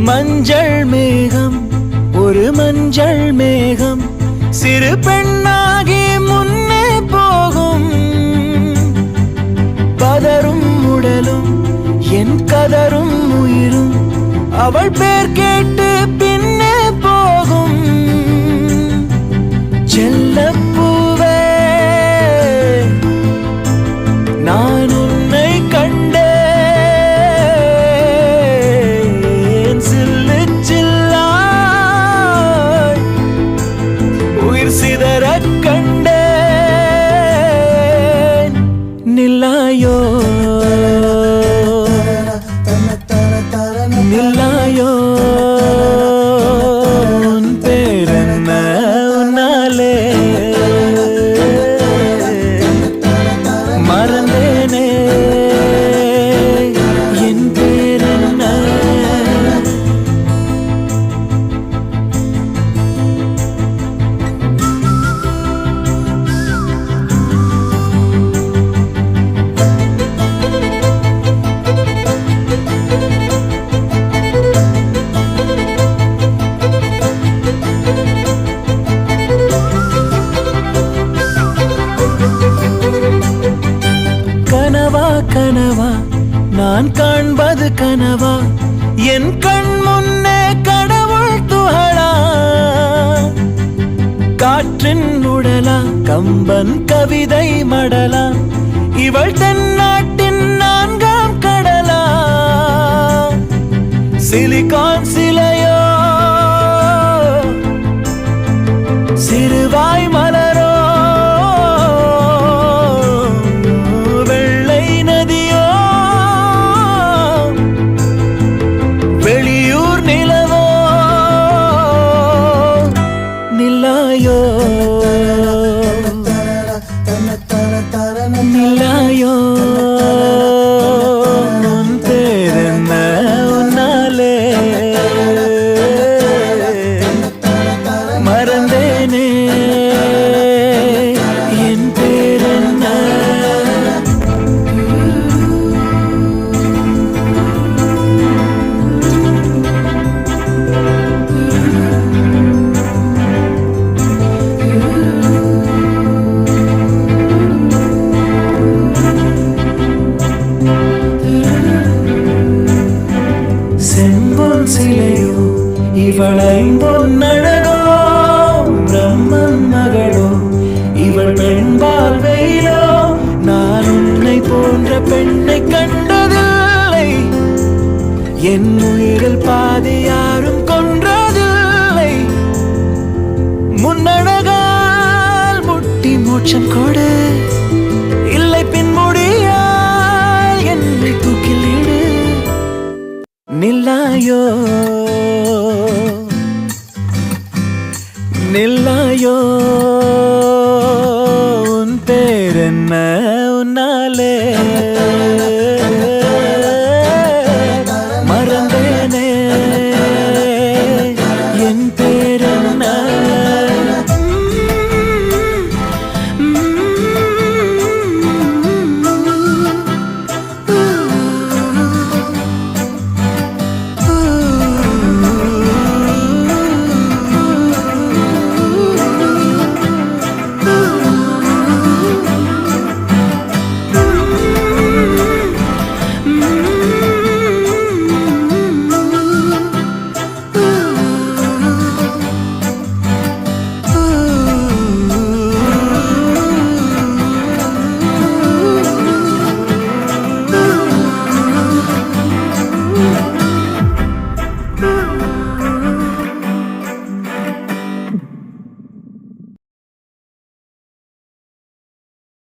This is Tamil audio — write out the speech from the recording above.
மஞ்சள் மேகம் ஒரு மஞ்சள் மேகம் சிறு பெண்ணாகி முன்னே போகும். பதரும் உடலும் என் கதரும் உயிரும் அவள் பேர் கேட்டு பின்னே போகும். செல்லப்பூவே நான் உன்னை கண்டேன். சில்லு சில்லாய் உயிர் சிதறக் கண்டேன். நில்லாயோ நில்லாயோ உன் பேரென்ன உன்னாலே மறந்தேனே என் பேரென்ன. கனவா கனவா நான் காண்பது கனவா என் கண் முன்னே கடவுள் துகளா. காற்றின் உடலா கம்பன் கவிதை மடலா இவள் தென்னாட்டின் நான்காம் கடலா. சிலிகான் சிலையோ சிறுவாய் மலரோ வெளியூர் நிலவோ. நில்லாயோ நில்லாயோ உன் பேரென்ன உன்னாலே மறந்தேனே என் பேரென்ன. செம்பொன் சிலையோ இவளை பொன்னழகோ பிரம்மன் மகளோ இவள் பெண்பால் வெயிலோ. நான் உன்னை போன்ற பெண்ணை கண்டதில்லை. என் உயிரில் பாதி யாரும் கொன்றதில்லை. முன்னழகால் முட்டி மோட்சம் கொடு இல்லை பின்முடியால் என்னை தூக்கிலிடு. நில்லாயோ